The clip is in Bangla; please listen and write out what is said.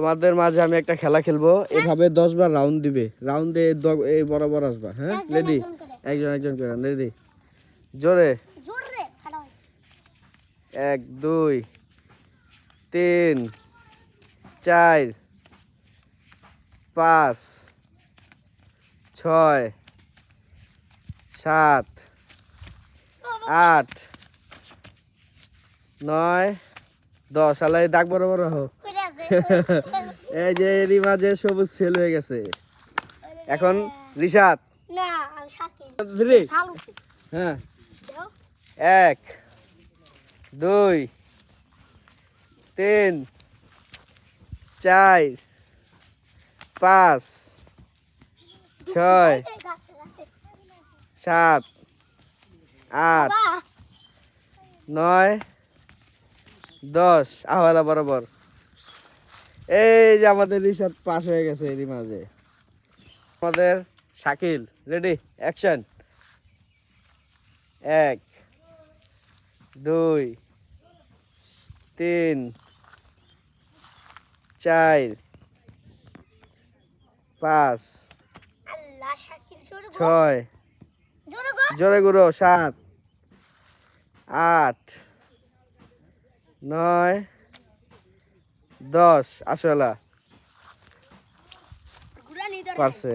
তোমাদের মাঝে আমি একটা খেলা খেলবো, এভাবে 10 বার রাউন্ড দিবে, রাউন্ডে এই বরাবর আসবা। হ্যাঁ, রেডি? একজন একজন করে রেডি, জোরে। 1 2 3 4 5 6 7 8 9 10। আলাই দাগ বরাবর হো। এই যে এরই মাঝে সবুজ ফেল হয়ে গেছে। এখন রিশাদ। না, আমি শাকিল। হ্যাঁ, 1 2 3 4 5 6 7 8 9 10। আহলা বরাবর। এই যে আমাদের রিশাদ পাস হয়ে গেছে এরই মাঝে। আমাদের শাকিল, রেডি, অ্যাকশন। 1 2 3 4 5 আল্লাহ, শাকিল 6 জোরে গুলো 7 8 9 10। আসলা পারছে।